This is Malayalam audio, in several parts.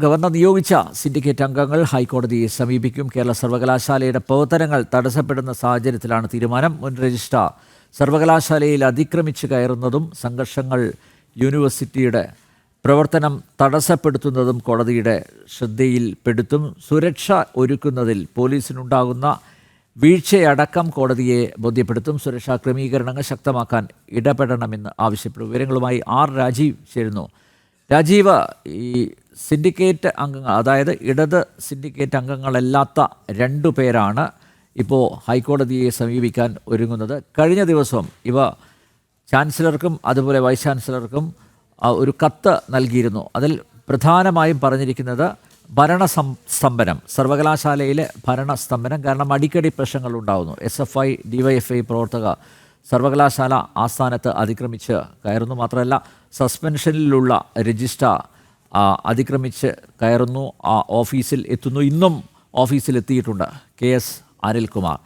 ഗവർണർ നിയോഗിച്ച സിൻഡിക്കേറ്റ് അംഗങ്ങൾ ഹൈക്കോടതിയെ സമീപിക്കും. കേരള സർവകലാശാലയുടെ പ്രവർത്തനങ്ങൾ തടസ്സപ്പെടുന്ന സാഹചര്യത്തിലാണ് തീരുമാനം. മുൻ രജിസ്ട്രാർ സർവകലാശാലയിൽ അതിക്രമിച്ച് കയറുന്നതും സംഘർഷങ്ങൾ യൂണിവേഴ്സിറ്റിയുടെ പ്രവർത്തനം തടസ്സപ്പെടുത്തുന്നതും കോടതിയുടെ ശ്രദ്ധയിൽപ്പെടുത്തും. സുരക്ഷ ഒരുക്കുന്നതിൽ പോലീസിനുണ്ടാകുന്ന വീഴ്ചയടക്കം കോടതിയെ ബോധ്യപ്പെടുത്തും. സുരക്ഷാ ക്രമീകരണങ്ങൾ ശക്തമാക്കാൻ ഇടപെടണമെന്ന് ആവശ്യപ്പെടും. വിവരങ്ങളുമായി ആർ രാജീവ് ചേരുന്നു. രാജീവ്, ഈ സിൻഡിക്കേറ്റ് അംഗങ്ങൾ, അതായത് ഇടത് സിൻഡിക്കേറ്റ് അംഗങ്ങളല്ലാത്ത 2 പേരാണ് ഇപ്പോൾ ഹൈക്കോടതിയെ സമീപിക്കാൻ ഒരുങ്ങുന്നത്. കഴിഞ്ഞ ദിവസം ഇവ ചാൻസലർക്കും അതുപോലെ വൈസ് ചാൻസലർക്കും ഒരു കത്ത് നൽകിയിരുന്നു. അതിൽ പ്രധാനമായും പറഞ്ഞിരിക്കുന്നത് ഭരണസ്തംഭനം, സർവകലാശാലയിലെ ഭരണസ്തംഭനം. കാരണം അടിക്കടി പ്രശ്നങ്ങൾ ഉണ്ടാകുന്നു. SFI DYFI പ്രവർത്തക സർവകലാശാല ആസ്ഥാനത്ത് അതിക്രമിച്ച് കയറുന്നു. മാത്രമല്ല, സസ്പെൻഷനിലുള്ള രജിസ്ട്രാർ അതിക്രമിച്ച് കയറുന്നു, ഓഫീസിൽ എത്തുന്നു. ഇന്നും ഓഫീസിലെത്തിയിട്ടുണ്ട് KS അനിൽകുമാർ.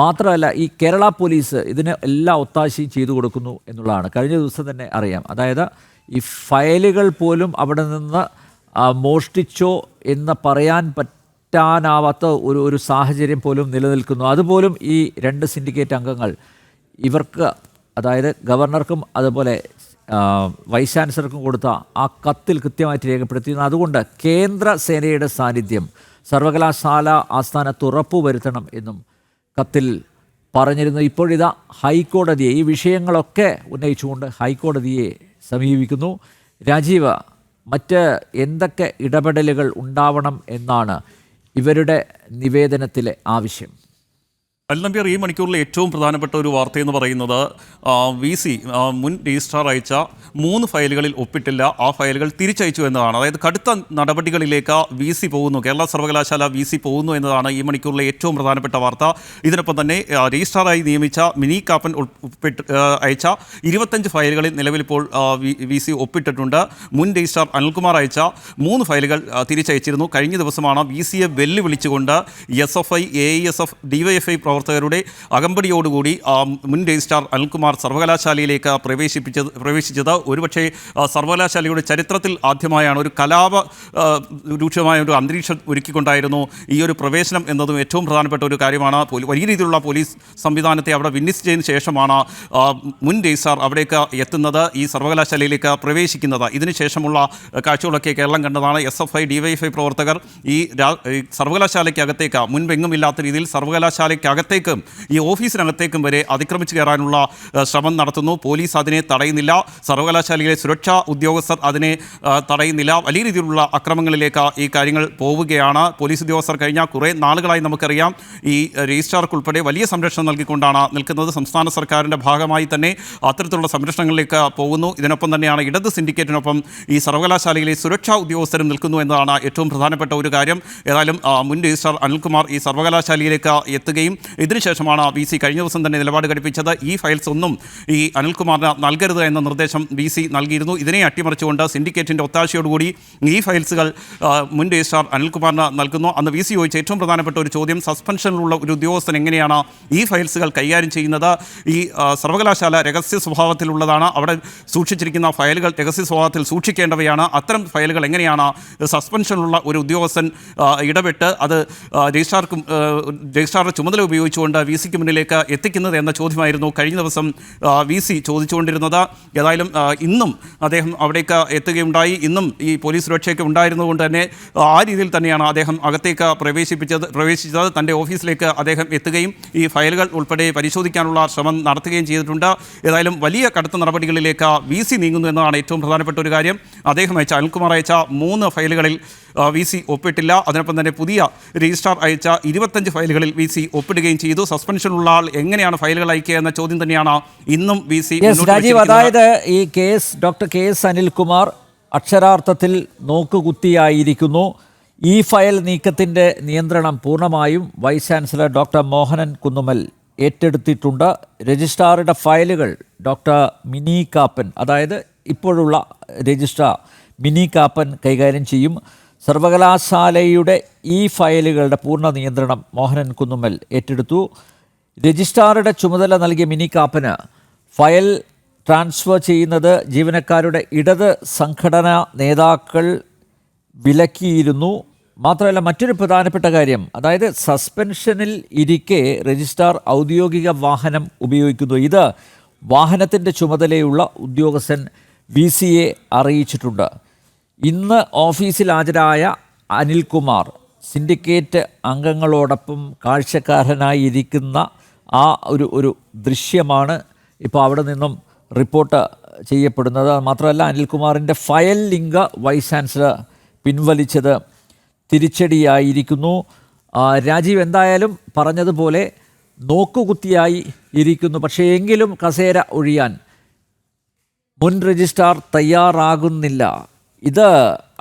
മാത്രമല്ല, ഈ കേരള പോലീസ് ഇതിന് എല്ലാ ഒത്താശയും ചെയ്തു കൊടുക്കുന്നു എന്നുള്ളതാണ് കഴിഞ്ഞ ദിവസം തന്നെ അറിയാം. അതായത് ഈ ഫയലുകൾ പോലും അവിടെ നിന്ന് മോഷ്ടിച്ചോ എന്ന് പറയാൻ പറ്റാനാവാത്ത ഒരു സാഹചര്യം പോലും നിലനിൽക്കുന്നു. അതുപോലും ഈ 2 സിൻഡിക്കേറ്റ് അംഗങ്ങൾ ഇവർക്ക്, അതായത് ഗവർണർക്കും അതുപോലെ വൈസ് ചാൻസലർക്കും കൊടുത്ത ആ കത്തിൽ കൃത്യമായിട്ട് രേഖപ്പെടുത്തിയിരുന്നു. അതുകൊണ്ട് കേന്ദ്ര സേനയുടെ സാന്നിധ്യം സർവകലാശാല ആസ്ഥാനത്ത് ഉറപ്പുവരുത്തണം എന്നും കത്തിൽ പറഞ്ഞിരുന്നു. ഇപ്പോഴിതാ ഹൈക്കോടതിയെ, ഈ വിഷയങ്ങളൊക്കെ ഉന്നയിച്ചുകൊണ്ട് ഹൈക്കോടതിയെ സമീപിക്കുന്നു. രാജീവ്, മറ്റ് എന്തൊക്കെ ഇടപെടലുകൾ ഉണ്ടാവണം എന്നാണ് ഇവരുടെ നിവേദനത്തിലെ ആവശ്യം? അൽനബിയർ, ഈ മണിക്കൂറിലെ ഏറ്റവും പ്രധാനപ്പെട്ട ഒരു വാർത്തയെന്ന് പറയുന്നത് VC മുൻ രജിസ്ട്രാർ അയച്ച 3 ഫയലുകളിൽ ഒപ്പിട്ടില്ല, ആ ഫയലുകൾ തിരിച്ചയച്ചു എന്നതാണ്. അതായത് കടുത്ത നടപടികളിലേക്ക് VC പോകുന്നു, കേരള സർവകലാശാല VC പോകുന്നു എന്നതാണ് ഈ മണിക്കൂറിലെ ഏറ്റവും പ്രധാനപ്പെട്ട വാർത്ത. ഇതിനൊപ്പം തന്നെ രജിസ്ട്രാറായി നിയമിച്ച മിനി കാപ്പൻ അയച്ച 25 ഫയലുകളിൽ നിലവിലിപ്പോൾ VC ഒപ്പിട്ടിട്ടുണ്ട്. മുൻ രജിസ്ട്രാർ അനിൽകുമാർ അയച്ച 3 ഫയലുകൾ തിരിച്ചയച്ചിരുന്നു. കഴിഞ്ഞ ദിവസമാണ് VCയെ വെല്ലുവിളിച്ചുകൊണ്ട് SFI AISF DYFI പ്രവർത്തകരുടെ അകമ്പടിയോടുകൂടി മുൻ രജിസ്ട്രാർ അനിൽകുമാർ സർവകലാശാലയിലേക്ക് പ്രവേശിച്ചത്. ഒരുപക്ഷെ സർവകലാശാലയുടെ ചരിത്രത്തിൽ ആദ്യമായാണ് ഒരു കലാപ രൂക്ഷമായ ഒരു അന്തരീക്ഷം ഒരുക്കിക്കൊണ്ടായിരുന്നു ഈ ഒരു പ്രവേശനം എന്നതും ഏറ്റവും പ്രധാനപ്പെട്ട ഒരു കാര്യമാണ്. വലിയ രീതിയിലുള്ള പോലീസ് സംവിധാനത്തെ അവിടെ വിന്യസിച്ചതിന് ശേഷമാണ് മുൻ രജിസ്ട്രാർ അവിടേക്ക് എത്തുന്നത്, ഈ സർവകലാശാലയിലേക്ക് പ്രവേശിക്കുന്നത്. ഇതിനുശേഷമുള്ള കാഴ്ചകളൊക്കെ കേരളം കണ്ടതാണ്. SFI DYFI പ്രവർത്തകർ ഈ സർവകലാശാലയ്ക്കകത്തേക്ക് മുൻപെങ്ങും ഇല്ലാത്ത രീതിയിൽ സർവകലാശാലയ്ക്കകത്തേക്കും ഈ ഓഫീസിനകത്തേക്കും വരെ അതിക്രമിച്ച് കയറാനുള്ള ശ്രമം നടത്തുന്നു. പോലീസ് അതിനെ തടയുന്നില്ല, സർവകലാശാലയിലെ സുരക്ഷാ ഉദ്യോഗസ്ഥർ അതിനെ തടയുന്നില്ല. വലിയ രീതിയിലുള്ള അക്രമങ്ങളിലേക്ക് ഈ കാര്യങ്ങൾ പോവുകയാണ്. പോലീസ് ഉദ്യോഗസ്ഥർ കഴിഞ്ഞ കുറേ നാളുകളായി നമുക്കറിയാം ഈ രജിസ്ട്രാർക്കുൾപ്പെടെ വലിയ സംരക്ഷണം നൽകിക്കൊണ്ടാണ് നിൽക്കുന്നത്. സംസ്ഥാന സർക്കാരിൻ്റെ ഭാഗമായി തന്നെ അത്തരത്തിലുള്ള സംരക്ഷണങ്ങളിലേക്ക് പോകുന്നു. ഇതിനൊപ്പം തന്നെയാണ് ഇടത് സിൻഡിക്കേറ്റിനൊപ്പം ഈ സർവകലാശാലയിലെ സുരക്ഷാ ഉദ്യോഗസ്ഥരും നിൽക്കുന്നു എന്നതാണ് ഏറ്റവും പ്രധാനപ്പെട്ട ഒരു കാര്യം. ഏതായാലും മുൻ രജിസ്ട്രാർ അനിൽകുമാർ ഈ സർവകലാശാലയിലേക്ക് എത്തുകയും ഇതിനുശേഷമാണ് VC കഴിഞ്ഞ ദിവസം തന്നെ നിലപാട് ഘടിപ്പിച്ചത്. ഈ ഫയൽസ് ഒന്നും ഈ അനിൽകുമാറിന് നൽകരുത് എന്ന നിർദ്ദേശം VC നൽകിയിരുന്നു. ഇതിനെ അട്ടിമറിച്ചുകൊണ്ട് സിൻഡിക്കേറ്റിൻ്റെ ഒത്താശയോടുകൂടി ഈ ഫയൽസുകൾ മുൻ രജിസ്ട്രാർ അനിൽകുമാറിന് നൽകുന്നു. അന്ന് VC ചോദിച്ച ഏറ്റവും പ്രധാനപ്പെട്ട ഒരു ചോദ്യം, സസ്പെൻഷനിലുള്ള ഒരു ഉദ്യോഗസ്ഥൻ എങ്ങനെയാണ് ഈ ഫയൽസുകൾ കൈകാര്യം ചെയ്യുന്നത്? ഈ സർവകലാശാല രഹസ്യ സ്വഭാവത്തിലുള്ളതാണ്, അവിടെ സൂക്ഷിച്ചിരിക്കുന്ന ഫയലുകൾ രഹസ്യ സ്വഭാവത്തിൽ സൂക്ഷിക്കേണ്ടവയാണ്. അത്തരം ഫയലുകൾ എങ്ങനെയാണ് സസ്പെൻഷനിലുള്ള ഒരു ഉദ്യോഗസ്ഥൻ ഇടപെട്ട് അത് രജിസ്ട്രാറുടെ ചുമതല ഉപയോഗിച്ചുകൊണ്ട് VCക്ക് മുന്നിലേക്ക് എത്തിക്കുന്നത് എന്ന ചോദ്യമായിരുന്നു കഴിഞ്ഞ ദിവസം VC ചോദിച്ചുകൊണ്ടിരുന്നത്. ഏതായാലും ഇന്നും അദ്ദേഹം അവിടേക്ക് എത്തുകയുണ്ടായി. ഇന്നും ഈ പോലീസ് സുരക്ഷയൊക്കെ ഉണ്ടായിരുന്നതുകൊണ്ട് തന്നെ ആ രീതിയിൽ തന്നെയാണ് അദ്ദേഹം അകത്തേക്ക് പ്രവേശിച്ചത്. തൻ്റെ ഓഫീസിലേക്ക് അദ്ദേഹം എത്തുകയും ഈ ഫയലുകൾ ഉൾപ്പെടെ പരിശോധിക്കാനുള്ള ശ്രമം നടത്തുകയും ചെയ്തിട്ടുണ്ട്. ഏതായാലും വലിയ കടുത്ത നടപടികളിലേക്ക് VC നീങ്ങുന്നു എന്നതാണ് ഏറ്റവും പ്രധാനപ്പെട്ട ഒരു കാര്യം. അദ്ദേഹം അയച്ച അനിൽകുമാർ അയച്ച 3 ഫയലുകളിൽ VC ഒപ്പിട്ടില്ല. അതിനൊപ്പം തന്നെ പുതിയ രജിസ്ട്രാർ അയച്ച 25 ഫയലുകളിൽ VC ഒപ്പിടുകയും ചെയ്തു. സസ്പെൻഷനുള്ള ആൾ എങ്ങനെയാണ് ഫയലുകൾ അയക്കുക എന്ന ചോദ്യം തന്നെയാണ് ഇന്നും VC. അതായത് ഈ ഡോക്ടർ KS അനിൽകുമാർ അക്ഷരാർത്ഥത്തിൽ നോക്കുകുത്തിയായിരിക്കുന്നു. ഈ ഫയൽ നീക്കത്തിൻ്റെ നിയന്ത്രണം പൂർണ്ണമായും vice chancellor doctor Mohanan Kunnummal ഏറ്റെടുത്തിട്ടുണ്ട്. രജിസ്ട്രാറുടെ ഫയലുകൾ ഡോക്ടർ മിനി കാപ്പൻ, അതായത് ഇപ്പോഴുള്ള രജിസ്ട്രാർ മിനി കാപ്പൻ കൈകാര്യം ചെയ്യും. സർവകലാശാലയുടെ ഈ ഫയലുകളുടെ പൂർണ്ണ നിയന്ത്രണം മോഹനൻ കുന്നുമ്മൽ ഏറ്റെടുത്തു. രജിസ്ട്രാറുടെ ചുമതല നൽകിയ മിനി കാപ്പന് ഫയൽ ട്രാൻസ്ഫർ ചെയ്യുന്നത് ജീവനക്കാരുടെ ഇടത് സംഘടനാ നേതാക്കൾ വിലക്കിയിരുന്നു. മാത്രമല്ല മറ്റൊരു പ്രധാനപ്പെട്ട കാര്യം, അതായത് സസ്പെൻഷനിൽ ഇരിക്കെ രജിസ്ട്രാർ ഔദ്യോഗിക വാഹനം ഉപയോഗിക്കുന്നു. ഇത് വാഹനത്തിൻ്റെ ചുമതലയുള്ള ഉദ്യോഗസ്ഥൻ VCയെ അറിയിച്ചിട്ടുണ്ട്. ഇന്ന് ഓഫീസിൽ ഹാജരായ അനിൽകുമാർ സിൻഡിക്കേറ്റ് അംഗങ്ങളോടൊപ്പം കാഴ്ചക്കാരനായി ഇരിക്കുന്ന ആ ഒരു ദൃശ്യമാണ് ഇപ്പോൾ അവിടെ നിന്നും റിപ്പോർട്ട് ചെയ്യപ്പെടുന്നത്. മാത്രമല്ല അനിൽകുമാറിൻ്റെ ഫയൽ ലിങ്ക് വൈസ് ചാൻസലർ പിൻവലിച്ചത് തിരിച്ചടിയായിരിക്കുന്നു. രാജീവ് എന്തായാലും പറഞ്ഞതുപോലെ നോക്കുകുത്തിയായി ഇരിക്കുന്നു. പക്ഷേ എങ്കിലും കസേര ഒഴിയാൻ മുൻ രജിസ്ട്രാർ തയ്യാറാകുന്നില്ല. ഇത്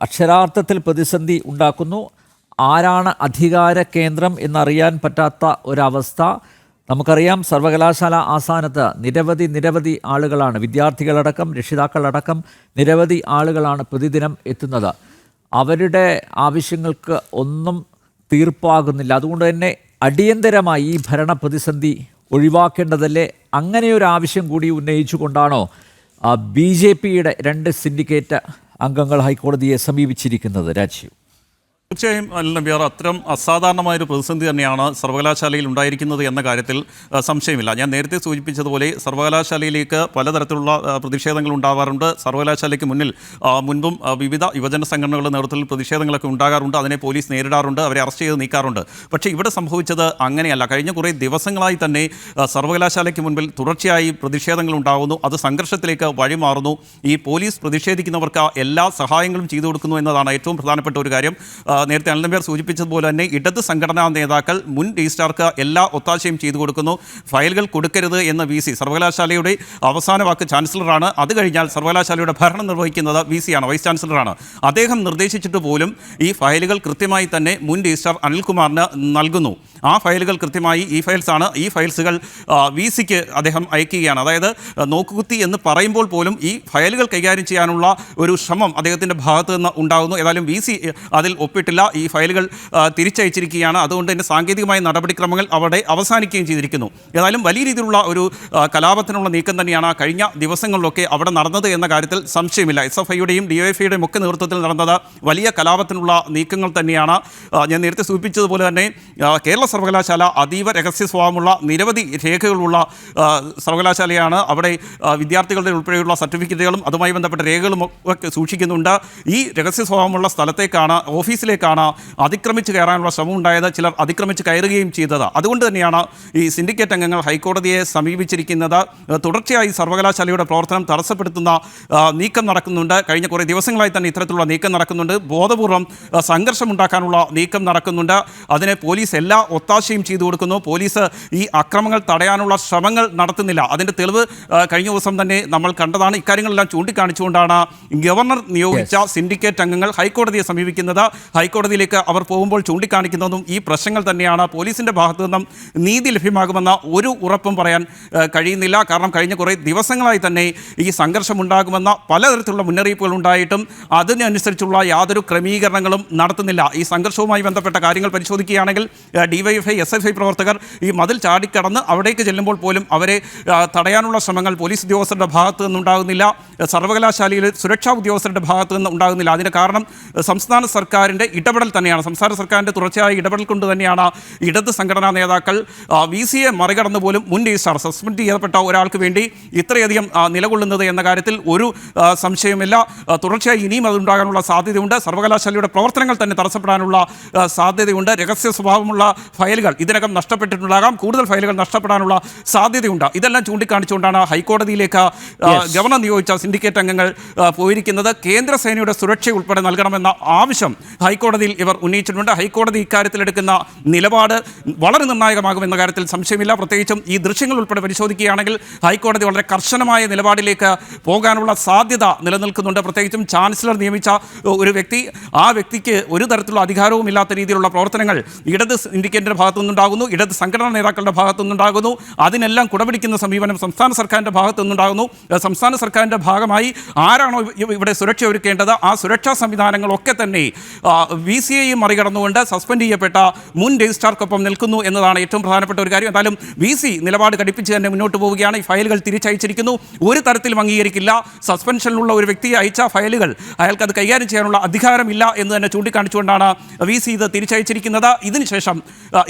അക്ഷരാർത്ഥത്തിൽ പ്രതിസന്ധി ഉണ്ടാക്കുന്നു. ആരാണ് അധികാര കേന്ദ്രം എന്നറിയാൻ പറ്റാത്ത ഒരവസ്ഥ. നമുക്കറിയാം സർവകലാശാല ആസ്ഥാനത്ത് നിരവധി ആളുകളാണ്, വിദ്യാർത്ഥികളടക്കം രക്ഷിതാക്കളടക്കം നിരവധി ആളുകളാണ് പ്രതിദിനം എത്തുന്നത്. അവരുടെ ആവശ്യങ്ങൾക്ക് ഒന്നും തീർപ്പാകുന്നില്ല. അതുകൊണ്ട് തന്നെ അടിയന്തരമായി ഈ ഭരണ പ്രതിസന്ധി ഒഴിവാക്കേണ്ടതല്ലേ? അങ്ങനെയൊരു ആവശ്യം കൂടി ഉന്നയിച്ചുകൊണ്ടാണോ BJPയുടെ 2 സിൻഡിക്കേറ്റ് അംഗങ്ങൾ ഹൈക്കോടതിയെ സമീപിച്ചിരിക്കുന്നത്? രാജീവ്. തീർച്ചയായും അല്ലംബിയാർ, അത്തരം അസാധാരണമായൊരു പ്രതിസന്ധി തന്നെയാണ് സർവകലാശാലയിൽ ഉണ്ടായിരിക്കുന്നത് എന്ന കാര്യത്തിൽ സംശയമില്ല. ഞാൻ നേരത്തെ സൂചിപ്പിച്ചതുപോലെ സർവകലാശാലയിലേക്ക് പലതരത്തിലുള്ള പ്രതിഷേധങ്ങൾ ഉണ്ടാവാറുണ്ട്. സർവകലാശാലയ്ക്ക് മുൻപും വിവിധ യുവജന സംഘടനകളുടെ നേതൃത്വത്തിൽ പ്രതിഷേധങ്ങളൊക്കെ ഉണ്ടാകാറുണ്ട്. അതിനെ പോലീസ് നേരിടാറുണ്ട്, അവരെ അറസ്റ്റ് ചെയ്ത് നീക്കാറുണ്ട്. പക്ഷേ ഇവിടെ സംഭവിച്ചത് അങ്ങനെയല്ല. കഴിഞ്ഞ കുറേ ദിവസങ്ങളായി തന്നെ സർവകലാശാലയ്ക്ക് മുൻപിൽ തുടർച്ചയായി പ്രതിഷേധങ്ങൾ ഉണ്ടാകുന്നു. അത് സംഘർഷത്തിലേക്ക് വഴിമാറുന്നു. ഈ പോലീസ് പ്രതിഷേധിക്കുന്നവർക്ക് എല്ലാ സഹായങ്ങളും ചെയ്തു കൊടുക്കുന്നു എന്നതാണ് ഏറ്റവും പ്രധാനപ്പെട്ട ഒരു കാര്യം. നേരത്തെ അനിൽനമ്പ്യാർ സൂചിപ്പിച്ചതുപോലെ തന്നെ ഇടത് സംഘടനാ നേതാക്കൾ മുൻ രജിസ്ട്രാർക്ക് എല്ലാ ഒത്താശയും ചെയ്തു കൊടുക്കുന്നു. ഫയലുകൾ കൊടുക്കരുത് എന്ന് VC, സർവകലാശാലയുടെ അവസാന വാക്ക് ചാൻസലറാണ്. അത് കഴിഞ്ഞാൽ സർവകലാശാലയുടെ ഭരണം നിർവഹിക്കുന്നത് VC ആണ്, വൈസ് ചാൻസലറാണ്. അദ്ദേഹം നിർദ്ദേശിച്ചിട്ട് പോലും ഈ ഫയലുകൾ കൃത്യമായി തന്നെ മുൻ രജിസ്ട്രാർ അനിൽകുമാറിന് നൽകുന്നു. ആ ഫയലുകൾ കൃത്യമായി ഈ ഫയൽസുകൾ VCക്ക് അദ്ദേഹം അയക്കുകയാണ്. അതായത് നോക്കുകുത്തി എന്ന് പറയുമ്പോൾ പോലും ഈ ഫയലുകൾ കൈകാര്യം ചെയ്യാനുള്ള ഒരു ശ്രമം അദ്ദേഹത്തിൻ്റെ ഭാഗത്ത് നിന്ന് ഉണ്ടാകുന്നു. ഏതായാലും VC അതിൽ ഒപ്പിട്ടില്ല. ഈ ഫയലുകൾ തിരിച്ചയച്ചിരിക്കുകയാണ്. അതുകൊണ്ട് തന്നെ സാങ്കേതികമായ നടപടിക്രമങ്ങൾ അവിടെ അവസാനിക്കുകയും ചെയ്തിരിക്കുന്നു. ഏതായാലും വലിയ രീതിയിലുള്ള ഒരു കലാപത്തിനുള്ള നീക്കം തന്നെയാണ് കഴിഞ്ഞ ദിവസങ്ങളിലൊക്കെ അവിടെ നടന്നത് എന്ന കാര്യത്തിൽ സംശയമില്ല. SFIയുടെയും DYFIയുടെയും ഒക്കെ നേതൃത്വത്തിൽ നടന്നത് വലിയ കലാപത്തിനുള്ള നീക്കങ്ങൾ തന്നെയാണ്. ഞാൻ നേരത്തെ സൂചിപ്പിച്ചതുപോലെ തന്നെ കേരള സർവകലാശാല അതീവ രഹസ്യ സ്വഭാവമുള്ള നിരവധി രേഖകളുള്ള സർവകലാശാലയാണ്. അവിടെ വിദ്യാർത്ഥികളുടെ ഉൾപ്പെടെയുള്ള സർട്ടിഫിക്കറ്റുകളും അതുമായി ബന്ധപ്പെട്ട രേഖകളും ഒക്കെ സൂക്ഷിക്കുന്നുണ്ട്. ഈ രഹസ്യ സ്വഭാവമുള്ള ഓഫീസിലേക്കാണ് അതിക്രമിച്ച് കയറാനുള്ള ശ്രമം ഉണ്ടായത്. ചിലർ അതിക്രമിച്ച് കയറുകയും ചെയ്തത്. അതുകൊണ്ട് തന്നെയാണ് ഈ സിൻഡിക്കേറ്റ് അംഗങ്ങൾ ഹൈക്കോടതിയെ സമീപിച്ചിരിക്കുന്നത്. തുടർച്ചയായി സർവകലാശാലയുടെ പ്രവർത്തനം തടസ്സപ്പെടുത്തുന്ന നീക്കം നടക്കുന്നുണ്ട്. കഴിഞ്ഞ കുറേ ദിവസങ്ങളായി തന്നെ ഇത്തരത്തിലുള്ള നീക്കം നടക്കുന്നുണ്ട്. ബോധപൂർവം സംഘർഷമുണ്ടാക്കാനുള്ള നീക്കം നടക്കുന്നുണ്ട്. അതിനെ പോലീസ് എല്ലാ ഒത്താശയും ചെയ്തു കൊടുക്കുന്നു. പോലീസ് ഈ അക്രമങ്ങൾ തടയാനുള്ള ശ്രമങ്ങൾ നടത്തുന്നില്ല. അതിൻ്റെ തെളിവ് കഴിഞ്ഞ ദിവസം തന്നെ നമ്മൾ കണ്ടതാണ്. ഇക്കാര്യങ്ങളെല്ലാം ചൂണ്ടിക്കാണിച്ചുകൊണ്ടാണ് ഗവർണർ നിയോഗിച്ച സിൻഡിക്കേറ്റ് അംഗങ്ങൾ ഹൈക്കോടതിയെ സമീപിക്കുന്നത്. ഹൈക്കോടതിയിലേക്ക് അവർ പോകുമ്പോൾ ചൂണ്ടിക്കാണിക്കുന്നതും ഈ പ്രശ്നങ്ങൾ തന്നെയാണ്. പോലീസിൻ്റെ ഭാഗത്തു നിന്നും നീതി ലഭ്യമാകുമെന്ന ഒരു ഉറപ്പും പറയാൻ കഴിയുന്നില്ല. കാരണം കഴിഞ്ഞ കുറേ ദിവസങ്ങളായി തന്നെ ഈ സംഘർഷമുണ്ടാകുമെന്ന പലതരത്തിലുള്ള മുന്നറിയിപ്പുകൾ ഉണ്ടായിട്ടും അതിനനുസരിച്ചുള്ള യാതൊരു ക്രമീകരണങ്ങളും നടത്തുന്നില്ല. ഈ സംഘർഷവുമായി ബന്ധപ്പെട്ട കാര്യങ്ങൾ പരിശോധിക്കുകയാണെങ്കിൽ DYFI SFI പ്രവർത്തകർ ഈ മതിൽ ചാടിക്കടന്ന് അവിടേക്ക് ചെല്ലുമ്പോൾ പോലും അവരെ തടയാനുള്ള ശ്രമങ്ങൾ പോലീസ് ഉദ്യോഗസ്ഥരുടെ ഭാഗത്തു നിന്നുണ്ടാകുന്നില്ല. സർവകലാശാലയിലെ സുരക്ഷാ ഉദ്യോഗസ്ഥരുടെ ഭാഗത്തു നിന്ന് ഉണ്ടാകുന്നില്ല. അതിന് കാരണം സംസ്ഥാന സർക്കാരിൻ്റെ ഇടപെടൽ തന്നെയാണ്. സംസ്ഥാന സർക്കാരിൻ്റെ തുടർച്ചയായ ഇടപെടൽ കൊണ്ട് തന്നെയാണ് ഇടത് സംഘടനാ നേതാക്കൾ VCയെ മറികടന്ന് പോലും മുൻ രജിസ്ട്രാർ സസ്പെൻഡ് ചെയ്യപ്പെട്ട ഒരാൾക്ക് വേണ്ടി ഇത്രയധികം നിലകൊള്ളുന്നത് എന്ന കാര്യത്തിൽ ഒരു സംശയമില്ല. തുടർച്ചയായി ഇനിയും അതുണ്ടാകാനുള്ള സാധ്യതയുണ്ട്. സർവകലാശാലയുടെ പ്രവർത്തനങ്ങൾ തന്നെ തടസ്സപ്പെടാനുള്ള സാധ്യതയുണ്ട്. രഹസ്യ സ്വഭാവമുള്ള ഫയലുകൾ ഇതിനകം നഷ്ടപ്പെട്ടിട്ടുണ്ടാകാം. കൂടുതൽ ഫയലുകൾ നഷ്ടപ്പെടാനുള്ള സാധ്യതയുണ്ട്. ഇതെല്ലാം ചൂണ്ടിക്കാണിച്ചുകൊണ്ടാണ് ഹൈക്കോടതിയിലേക്ക് ഗവർണർ നിയോഗിച്ച സിൻഡിക്കേറ്റ് അംഗങ്ങൾ പോയിരിക്കുന്നത്. കേന്ദ്ര സേനയുടെ സുരക്ഷ ഉൾപ്പെടെ നൽകണമെന്ന ആവശ്യം ഹൈക്കോടതിയിൽ ഇവർ ഉന്നയിച്ചിട്ടുണ്ട്. ഹൈക്കോടതി ഇക്കാര്യത്തിലെടുക്കുന്ന നിലപാട് വളരെ നിർണായകമാകുമെന്ന കാര്യത്തിൽ സംശയമില്ല. പ്രത്യേകിച്ചും ഈ ദൃശ്യങ്ങൾ ഉൾപ്പെടെ പരിശോധിക്കുകയാണെങ്കിൽ ഹൈക്കോടതി വളരെ കർശനമായ നിലപാടിലേക്ക് പോകാനുള്ള സാധ്യത നിലനിൽക്കുന്നുണ്ട്. പ്രത്യേകിച്ചും ചാൻസലർ നിയമിച്ച ഒരു വ്യക്തി, ആ വ്യക്തിക്ക് ഒരു തരത്തിലുള്ള അധികാരവും ഇല്ലാത്ത രീതിയിലുള്ള പ്രവർത്തനങ്ങൾ ഇടത് സിൻഡിക്കേറ്റിൻ്റെ ഭാഗത്തുനിന്നുണ്ടാകുന്നു, ഇടത് സംഘടനാ നേതാക്കളുടെ ഭാഗത്തുനിന്നുണ്ടാകുന്നു. അതിനെല്ലാം കുടപിടിക്കുന്ന സമീപനം സംസ്ഥാന സർക്കാരിൻ്റെ ഭാഗത്തുനിന്നുണ്ടാകുന്നു. സംസ്ഥാന സർക്കാരിൻ്റെ ഭാഗമായി ആരാണോ ഇവിടെ സുരക്ഷ ഒരുക്കേണ്ടത് ആ സുരക്ഷാ സംവിധാനങ്ങളൊക്കെ തന്നെ വി സിയെയും മറികടന്നുകൊണ്ട് സസ്പെൻഡ് ചെയ്യപ്പെട്ട മുൻ രജിസ്ട്രാർക്കൊപ്പം നിൽക്കുന്നു എന്നതാണ് ഏറ്റവും പ്രധാനപ്പെട്ട ഒരു കാര്യം. എന്തായാലും വി സി നിലപാട് ഘടിപ്പിച്ച് തന്നെ മുന്നോട്ട് പോവുകയാണ്. ഈ ഫയലുകൾ തിരിച്ചയച്ചിരിക്കുന്നു. ഒരു തരത്തിലും അംഗീകരിക്കില്ല. സസ്പെൻഷനിലുള്ള ഒരു വ്യക്തി അയച്ച ഫയലുകൾ അയാൾക്ക് അത് കൈകാര്യം ചെയ്യാനുള്ള അധികാരമില്ല എന്ന് തന്നെ ചൂണ്ടിക്കാണിച്ചുകൊണ്ടാണ് വി സി ഇത് തിരിച്ചയച്ചിരിക്കുന്നത്. ഇതിനുശേഷം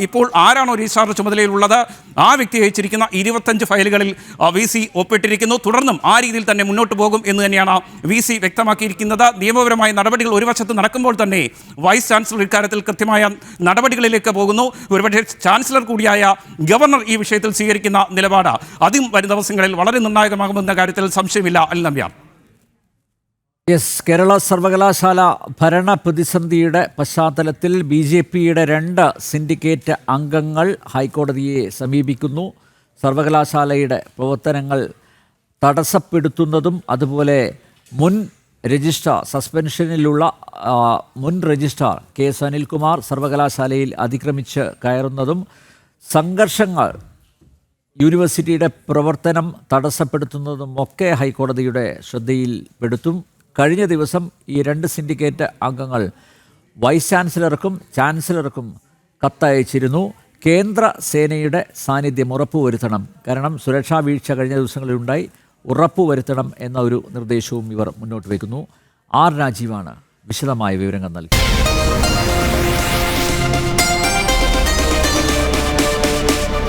ഇപ്പോൾ ആരാണോ രജിസ്ട്രാറുടെ ചുമതലയിലുള്ളത് ആ വ്യക്തി അയച്ചിരിക്കുന്ന 25 ഫയലുകളിൽ വി സി ഒപ്പിട്ടിരിക്കുന്നു. തുടർന്നും ആ രീതിയിൽ തന്നെ മുന്നോട്ട് പോകും എന്ന് തന്നെയാണ് വി സി വ്യക്തമാക്കിയിരിക്കുന്നത്. നിയമപരമായ നടപടികൾ ഒരു വശത്ത് നടക്കുമ്പോൾ തന്നെ വൈസ് ചാൻസലർ ഇക്കാര്യത്തിൽ കൃത്യമായ നടപടികളിലേക്ക് പോകുന്നു. ഒരുപക്ഷെ ചാൻസലർ കൂടിയായ ഗവർണർ ഈ വിഷയത്തിൽ സ്വീകരിക്കുന്ന നിലപാട് അതും വരും ദിവസങ്ങളിൽ വളരെ നിർണായകമാകുമെന്ന കാര്യത്തിൽ സംശയമില്ല. അനിൽ നമ്പ്യാർ. യെസ്, കേരള സർവകലാശാല ഭരണ പ്രതിസന്ധിയുടെ പശ്ചാത്തലത്തിൽ BJPയുടെ 2 സിൻഡിക്കേറ്റ് അംഗങ്ങൾ ഹൈക്കോടതിയെ സമീപിക്കുന്നു. സർവകലാശാലയുടെ പ്രവർത്തനങ്ങൾ തടസ്സപ്പെടുത്തുന്നതും അതുപോലെ മുൻ രജിസ്ട്രാർ സസ്പെൻഷനിലുള്ള മുൻ രജിസ്ട്രാർ KS അനിൽകുമാർ സർവകലാശാലയിൽ അതിക്രമിച്ച് കയറുന്നതും സംഘർഷങ്ങൾ യൂണിവേഴ്സിറ്റിയുടെ പ്രവർത്തനം തടസ്സപ്പെടുത്തുന്നതുമൊക്കെ ഹൈക്കോടതിയുടെ ശ്രദ്ധയിൽപ്പെടുത്തും. കഴിഞ്ഞ ദിവസം ഈ 2 സിൻഡിക്കേറ്റ് അംഗങ്ങൾ വൈസ് ചാൻസലർക്കും ചാൻസലർക്കും കത്തയച്ചിരുന്നു. കേന്ദ്ര സേനയുടെ സാന്നിധ്യം ഉറപ്പുവരുത്തണം, കാരണം സുരക്ഷാ വീഴ്ച കഴിഞ്ഞ ദിവസങ്ങളിലുണ്ടായി, ഉറപ്പുവരുത്തണം എന്ന ഒരു നിർദ്ദേശവും ഇവർ മുന്നോട്ട് വയ്ക്കുന്നു. ആർ രാജീവാണ് വിശദമായ വിവരങ്ങൾ നൽകി.